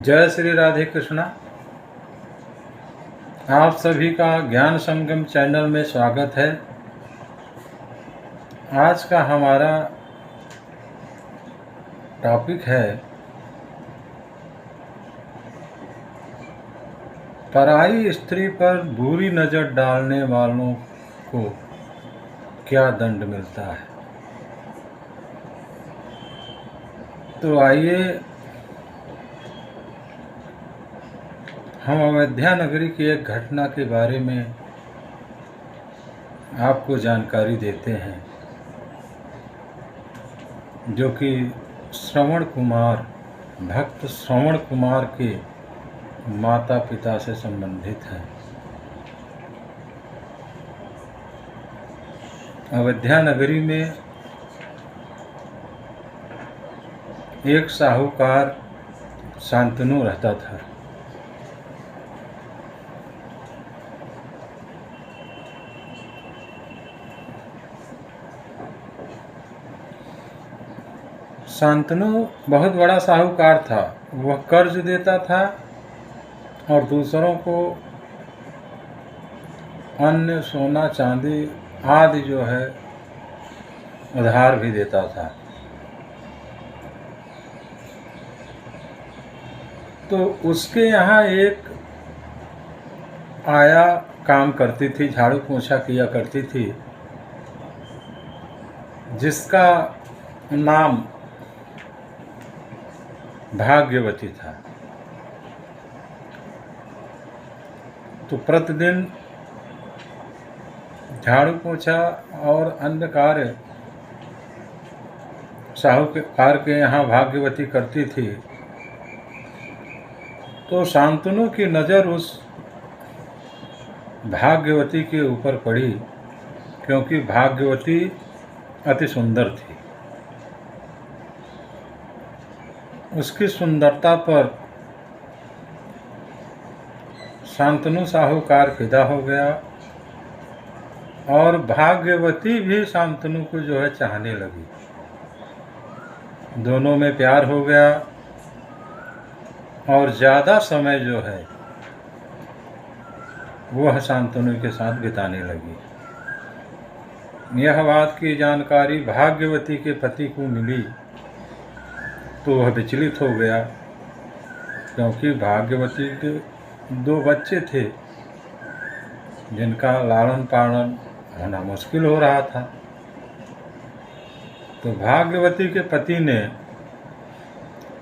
जय श्री राधे कृष्णा। आप सभी का ज्ञान संगम चैनल में स्वागत है। आज का हमारा टॉपिक है पराई स्त्री पर बुरी नज़र डालने वालों को क्या दंड मिलता है। तो आइए हम अयोध्या नगरी की एक घटना के बारे में आपको जानकारी देते हैं, जो कि श्रवण कुमार, भक्त श्रवण कुमार के माता पिता से संबंधित है। अयोध्या नगरी में एक साहूकार शांतनु रहता था। शांतनु बहुत बड़ा साहूकार था। वह कर्ज देता था और दूसरों को अन्य सोना चांदी आदि जो है उधार भी देता था। तो उसके यहाँ एक आया काम करती थी, झाड़ू पोछा किया करती थी, जिसका नाम भाग्यवती था। तो प्रतिदिन झाड़ू पोछा और अन्य कार्य साहूकार के यहाँ भाग्यवती करती थी। तो शांतनु की नज़र उस भाग्यवती के ऊपर पड़ी, क्योंकि भाग्यवती अति सुंदर थी। उसकी सुंदरता पर शांतनु साहूकार फिदा हो गया और भाग्यवती भी शांतनु को जो है चाहने लगी। दोनों में प्यार हो गया और ज़्यादा समय जो है वह शांतनु के साथ बिताने लगी। यह बात की जानकारी भाग्यवती के पति को मिली तो वह विचलित हो गया, क्योंकि भाग्यवती के 2 बच्चे थे जिनका लालन पालन होना मुश्किल हो रहा था। तो भाग्यवती के पति ने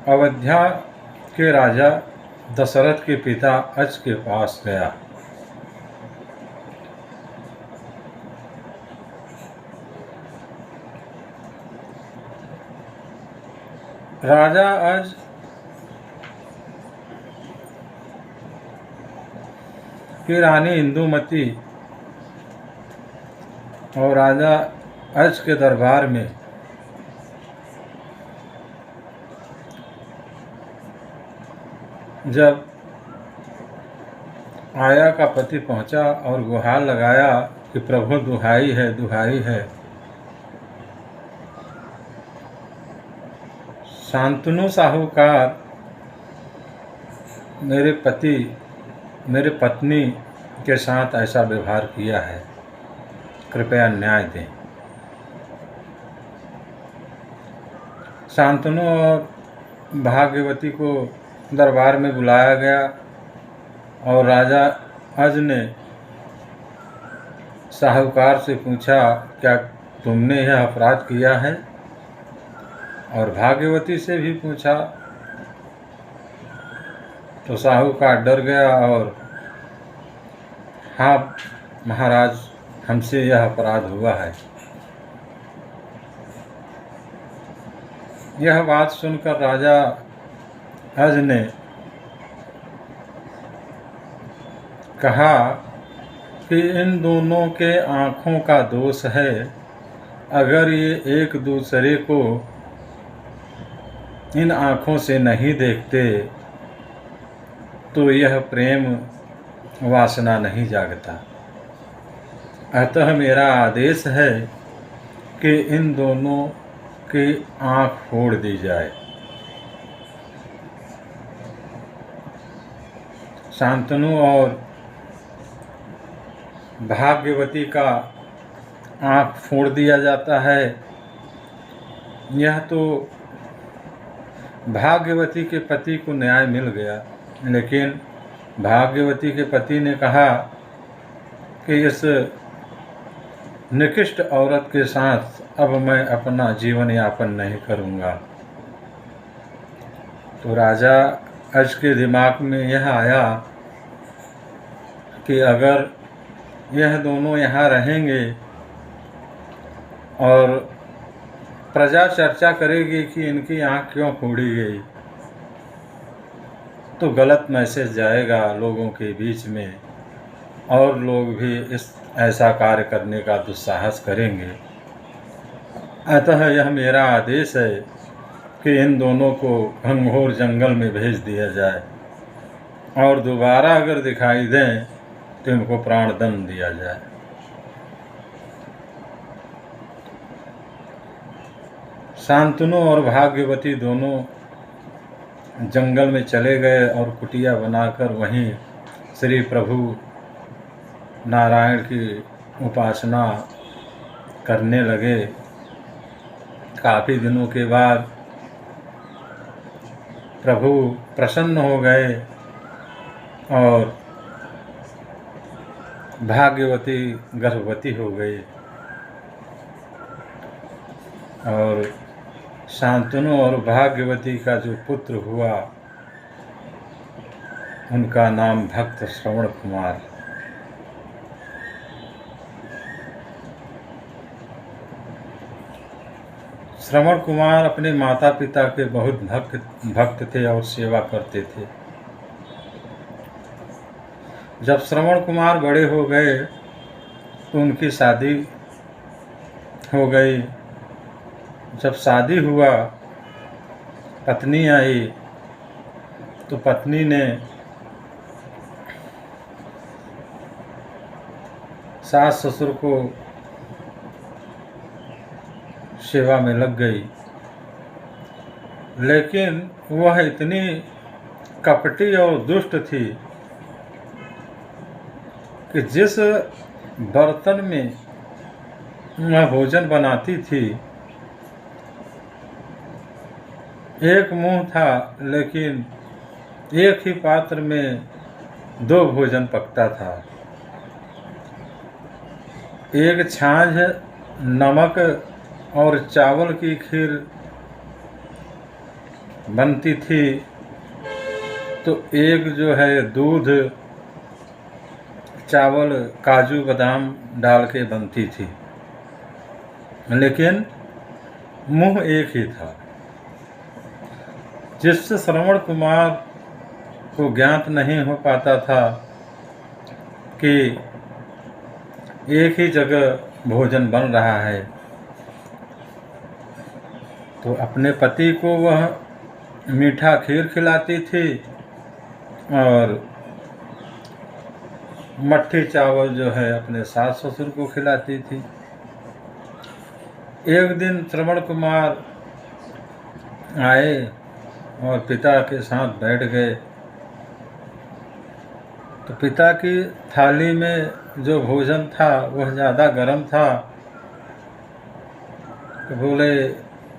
अयोध्या के राजा दशरथ के पिता अज के पास गया। राजा अज की रानी इंदुमती और राजा अज के दरबार में जब आया का पति पहुंचा और गुहार लगाया कि प्रभु दुहाई है, दुहाई है, शांतनु साहूकार मेरे पत्नी के साथ ऐसा व्यवहार किया है, कृपया न्याय दें। शांतनु और भाग्यवती को दरबार में बुलाया गया और राजा अज ने साहूकार से पूछा, क्या तुमने यह अपराध किया है? और भाग्यवती से भी पूछा। तो साहूकार डर गया और हाँ महाराज, हमसे यह अपराध हुआ है। यह बात सुनकर राजा अज ने कहा कि इन दोनों के आँखों का दोष है। अगर ये एक दूसरे को इन आँखों से नहीं देखते तो यह प्रेम वासना नहीं जागता। अतः मेरा आदेश है कि इन दोनों की आँख फोड़ दी जाए। शांतनु और भाग्यवती का आँख फोड़ दिया जाता है। यह तो भाग्यवती के पति को न्याय मिल गया, लेकिन भाग्यवती के पति ने कहा कि इस निकृष्ट औरत के साथ अब मैं अपना जीवन यापन नहीं करूँगा। तो राजा अज के दिमाग में यह आया कि अगर यह दोनों यहाँ रहेंगे और प्रजा चर्चा करेगी कि इनकी आँख क्यों फोड़ी गई, तो गलत मैसेज जाएगा लोगों के बीच में और लोग भी ऐसा कार्य करने का दुस्साहस करेंगे। अतः यह मेरा आदेश है कि इन दोनों को घंघोर जंगल में भेज दिया जाए और दोबारा अगर दिखाई दें तो इनको प्राणदंड दिया जाए। शांतनु और भाग्यवती दोनों जंगल में चले गए और कुटिया बनाकर वहीं श्री प्रभु नारायण की उपासना करने लगे। काफ़ी दिनों के बाद प्रभु प्रसन्न हो गए और भाग्यवती गर्भवती हो गई और शांतनु और भाग्यवती का जो पुत्र हुआ उनका नाम भक्त श्रवण कुमार। श्रवण कुमार अपने माता पिता के बहुत भक्त थे और सेवा करते थे। जब श्रवण कुमार बड़े हो गए तो उनकी शादी हो गई। जब शादी हुआ, पत्नी आई तो पत्नी ने सास ससुर को सेवा में लग गई, लेकिन वह इतनी कपटी और दुष्ट थी कि जिस बर्तन में वह भोजन बनाती थी एक मुंह था, लेकिन एक ही पात्र में दो भोजन पकता था। एक छाछ नमक और चावल की खीर बनती थी तो एक जो है दूध चावल काजू बादाम डाल के बनती थी, लेकिन मुंह एक ही था। जिससे श्रवण कुमार को ज्ञात नहीं हो पाता था कि एक ही जगह भोजन बन रहा है। तो अपने पति को वह मीठा खीर खिलाती थी और मट्ठी चावल जो है अपने सास ससुर को खिलाती थी। एक दिन श्रवण कुमार आए और पिता के साथ बैठ गए तो पिता की थाली में जो भोजन था वह ज़्यादा गर्म था। तो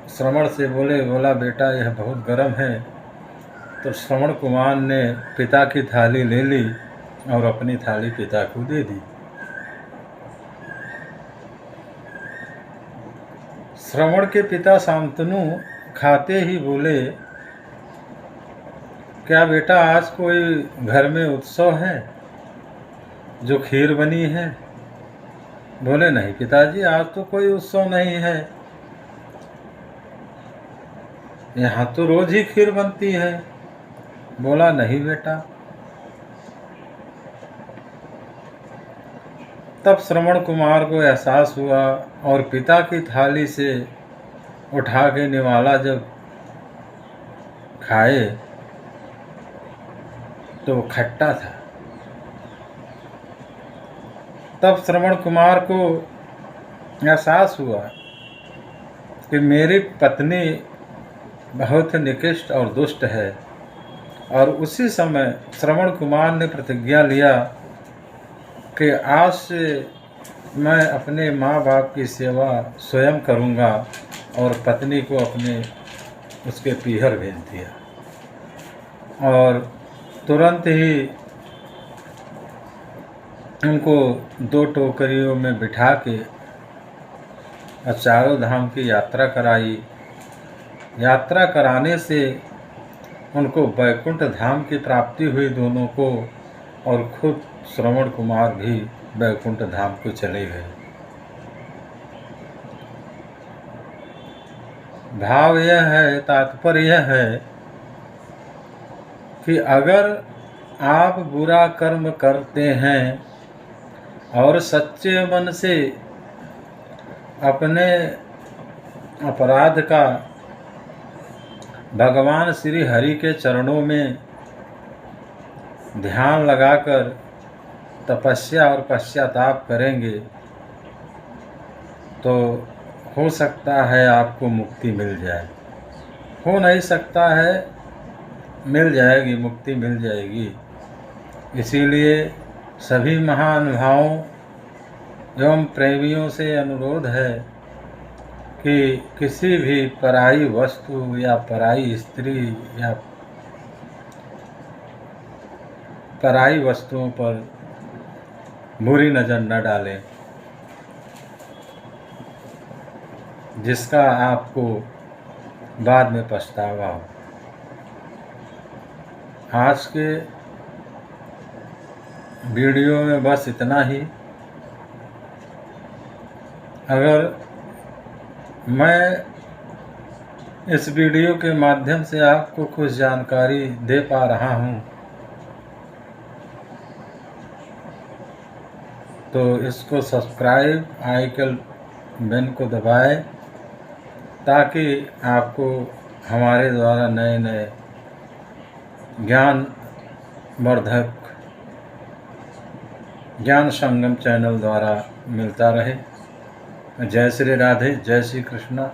श्रवण से बोला बेटा यह बहुत गर्म है। तो श्रवण कुमार ने पिता की थाली ले ली और अपनी थाली पिता को दे दी। श्रवण के पिता शांतनु खाते ही बोले, क्या बेटा आज कोई घर में उत्सव है जो खीर बनी है? बोले नहीं पिताजी, आज तो कोई उत्सव नहीं है, यहाँ तो रोज ही खीर बनती है। बोला नहीं बेटा। तब श्रवण कुमार को एहसास हुआ और पिता की थाली से उठा के निवाला जब खाए तो खट्टा था। तब श्रवण कुमार को एहसास हुआ कि मेरी पत्नी बहुत निकृष्ट और दुष्ट है और उसी समय श्रवण कुमार ने प्रतिज्ञा लिया कि आज से मैं अपने माँ बाप की सेवा स्वयं करूँगा, और पत्नी को अपने उसके पीहर भेज दिया और तुरंत ही उनको 2 टोकरियों में बिठा के चारों धाम की यात्रा कराई। यात्रा कराने से उनको वैकुंठ धाम की प्राप्ति हुई दोनों को, और खुद श्रवण कुमार भी वैकुंठ धाम को चले गए। भाव यह है, तात्पर्य यह है कि अगर आप बुरा कर्म करते हैं और सच्चे मन से अपने अपराध का भगवान श्री हरि के चरणों में ध्यान लगाकर तपस्या और पश्चाताप करेंगे, तो हो सकता है आपको मुक्ति मिल जाए। हो नहीं सकता है, मिल जाएगी, मुक्ति मिल जाएगी। इसीलिए सभी महानुभावों एवं प्रेमियों से अनुरोध है कि किसी भी पराई वस्तु या पराई स्त्री या पराई वस्तुओं पर बुरी नज़र न डालें, जिसका आपको बाद में पछतावा हो। आज के वीडियो में बस इतना ही। अगर मैं इस वीडियो के माध्यम से आपको कुछ जानकारी दे पा रहा हूँ, तो इसको सब्सक्राइब आइकन बेल को दबाएं, ताकि आपको हमारे द्वारा नए नए ज्ञानवर्धक ज्ञान संगम चैनल द्वारा मिलता रहे। जय श्री राधे, जय श्री कृष्णा।